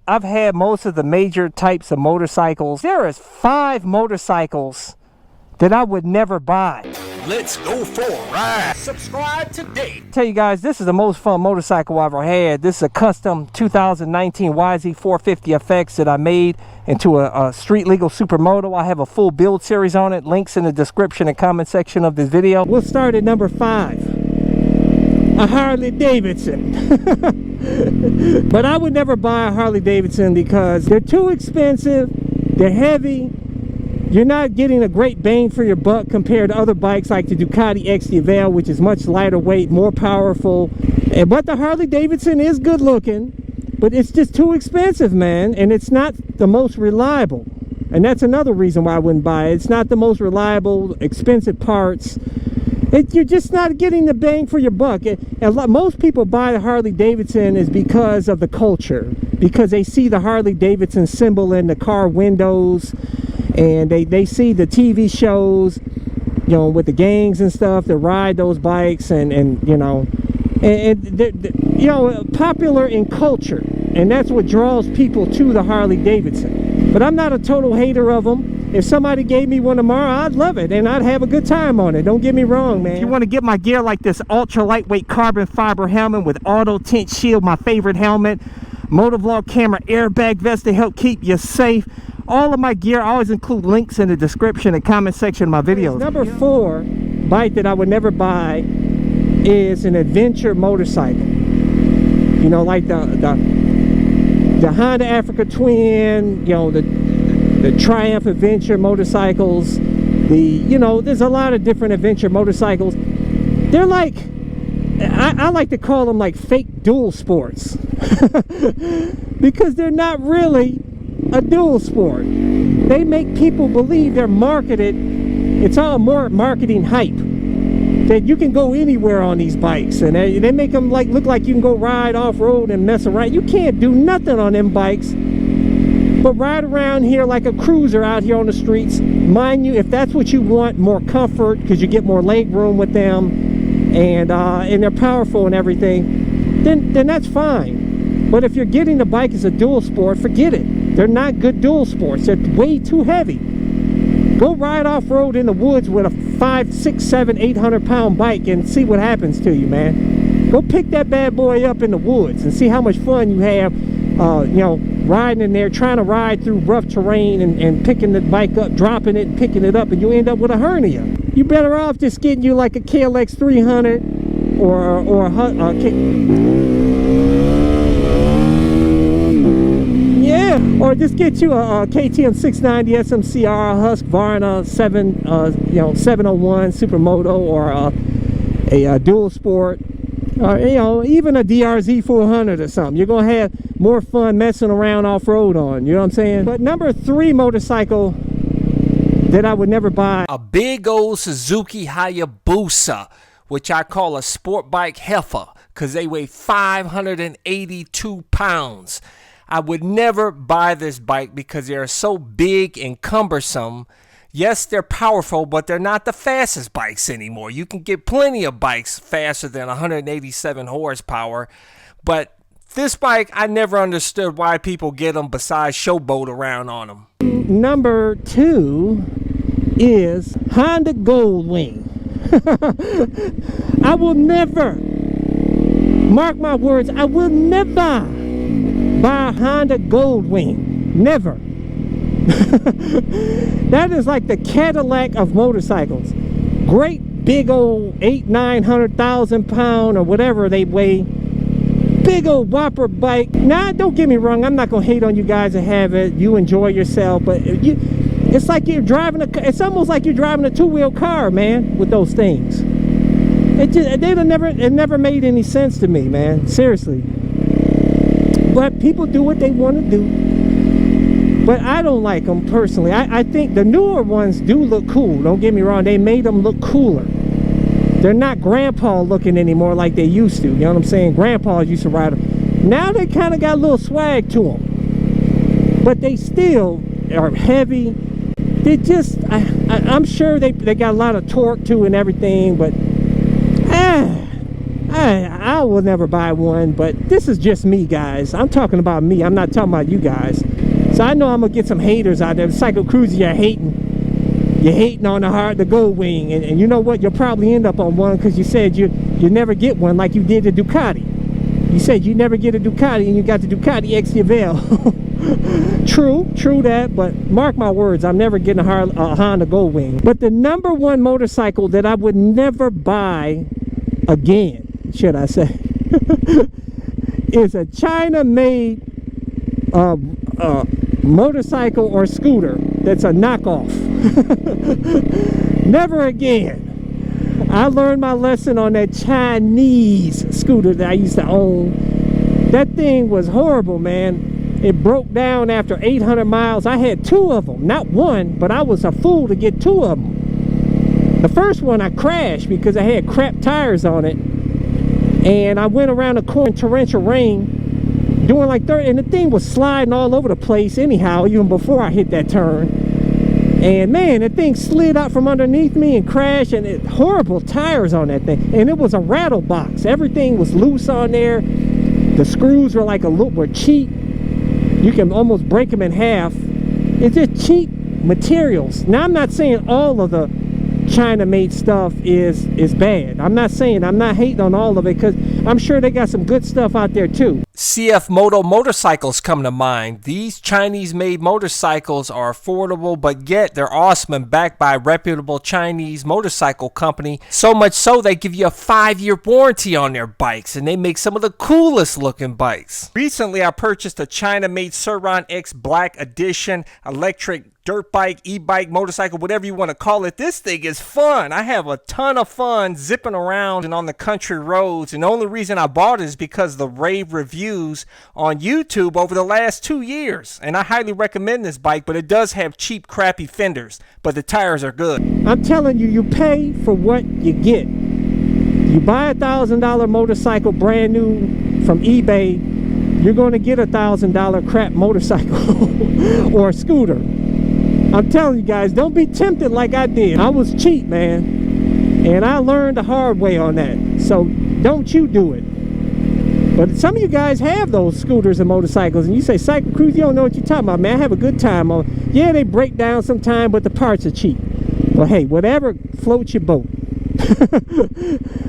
I've had most of the major types of motorcycles. There is 5 motorcycles that I would never buy. Let's go for a ride. Subscribe today. Tell you guys, this is the most fun motorcycle I've ever had. This is a custom 2019 YZ450 FX that I made into a street legal supermoto. I have a full build series on it. Links in the description and comment section of this video. We'll start at number 5. A Harley-Davidson. But I would never buy a Harley-Davidson because they're too expensive, they're heavy, you're not getting a great bang for your buck compared to other bikes like the Ducati XT Avail, which is much lighter weight, more powerful. But the Harley-Davidson is good looking, but it's just too expensive, man, and it's not the most reliable. And that's another reason why I wouldn't buy it. It's not the most reliable, expensive parts. You're just not getting the bang for your buck. Most people buy the Harley-Davidson is because of the culture, because they see the Harley-Davidson symbol in the car windows, and they see the TV shows, you know, with the gangs and stuff that ride those bikes, and you know, they're, you know, popular in culture, and that's what draws people to the Harley-Davidson. But I'm not a total hater of them. If somebody gave me one tomorrow, I'd love it, and I'd have a good time on it. Don't get me wrong, man. If you want to get my gear like this ultra lightweight carbon fiber helmet with auto tint shield, my favorite helmet, motovlog camera, airbag vest to help keep you safe. All of my gear, I always include links in the description and comment section of my videos. Number 4 bike that I would never buy is an adventure motorcycle. You know, like the Honda Africa Twin, you know, the Triumph Adventure motorcycles. You know, there's a lot of different adventure motorcycles. They're like, I like to call them like fake dual sports because they're not really a dual sport. They make people believe they're marketed. It's all more marketing hype that you can go anywhere on these bikes, and they make them like look like you can go ride off-road and mess around. You can't do nothing on them bikes but ride around here like a cruiser out here on the streets. Mind you, if that's what you want, more comfort, because you get more leg room with them, and they're powerful and everything, then that's fine. But if you're getting the bike as a dual sport, forget it. They're not good dual sports. They're way too heavy. Go ride off-road in the woods with a 5, 6, 7, 800-pound bike and see what happens to you, man. Go pick that bad boy up in the woods and see how much fun you have, you know, riding in there, trying to ride through rough terrain and picking the bike up, dropping it, and picking it up, and you end up with a hernia. You're better off just getting you like a KLX 300 or a or just get you a KTM 690 SMCR, a Husqvarna 701 Supermoto, or a dual sport, or you know, even a DRZ 400 or something. You're gonna have more fun messing around off-road on. You know what I'm saying? But number 3 motorcycle that I would never buy, a big old Suzuki Hayabusa, which I call a sport bike heifer, because they weigh 582 pounds. I would never buy this bike because they are so big and cumbersome. Yes, they're powerful, but they're not the fastest bikes anymore. You can get plenty of bikes faster than 187 horsepower. But this bike, I never understood why people get them besides showboat around on them. Number 2 is Honda Goldwing. I will never, mark my words, I will never buy a Honda Goldwing. Never. That is like the Cadillac of motorcycles. Great big old 800,000-900,000 pound or whatever they weigh. Big old whopper bike. Now, don't get me wrong, I'm not gonna hate on you guys that have it. You enjoy yourself, but it's like you're driving it's almost like you're driving a 2-wheel car, man, with those things. It never made any sense to me, man. Seriously. But people do what they want to do. But I don't like them personally. I think the newer ones do look cool. Don't get me wrong. They made them look cooler. They're not grandpa looking anymore like they used to. You know what I'm saying? Grandpas used to ride them. Now they kind of got a little swag to them. But they still are heavy. They just, I'm sure they got a lot of torque too and everything. But I will never buy one, but this is just me, guys. I'm talking about me. I'm not talking about you guys. So I know I'm gonna get some haters out there. Cycle Cruiser, you're hating on the Gold Wing, and you know what? You'll probably end up on one because you said you never get one like you did the Ducati. You said you never get a Ducati, and you got the Ducati XDVL. True that, but mark my words, I'm never getting a Honda Gold Wing. But the #1 motorcycle that I would never buy again, should I say, is a China-made motorcycle or scooter that's a knockoff. Never again. I learned my lesson on that Chinese scooter that I used to own. That thing was horrible, man. It broke down after 800 miles. I had 2 of them, not one, but I was a fool to get 2 of them. The first one I crashed because I had crap tires on it, and I went around a corner in torrential rain doing like 30, and the thing was sliding all over the place anyhow, even before I hit that turn. And man, that thing slid out from underneath me and crashed, and horrible tires on that thing. And it was a rattle box. Everything was loose on there. The screws were were cheap. You can almost break them in half. It's just cheap materials. Now, I'm not saying all of the China-made stuff is bad. I'm not hating on all of it, because I'm sure they got some good stuff out there too. CF Moto motorcycles come to mind. These Chinese-made motorcycles are affordable, but yet they're awesome and backed by a reputable Chinese motorcycle company. So much so they give you a 5-year warranty on their bikes, and they make some of the coolest looking bikes. Recently, I purchased a China-made Suron X Black Edition electric dirt bike, e-bike, motorcycle, whatever you want to call it. This thing is fun. I have a ton of fun zipping around and on the country roads, and the only reason I bought it is because the rave reviews on YouTube over the last 2 years. And I highly recommend this bike, but it does have cheap, crappy fenders, but the tires are good. I'm telling you, you pay for what you get. You buy a $1,000 motorcycle brand new from eBay, you're going to get a $1,000 crap motorcycle or a scooter. I'm telling you guys, don't be tempted like I did. I was cheap, man, and I learned the hard way on that. So don't you do it. But some of you guys have those scooters and motorcycles, and you say, Cycle Cruise, you don't know what you're talking about, man. I have a good time on. Yeah, they break down sometime, but the parts are cheap. Well, hey, whatever floats your boat.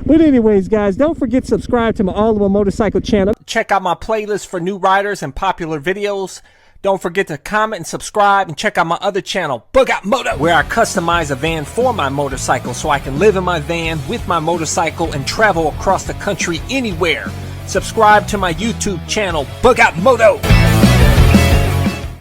But anyways, guys, don't forget to subscribe to my All Over Motorcycle channel. Check out my playlist for new riders and popular videos. Don't forget to comment and subscribe, and check out my other channel, Bug Out Moto, where I customize a van for my motorcycle so I can live in my van with my motorcycle and travel across the country anywhere. Subscribe to my YouTube channel, Bug Out Moto.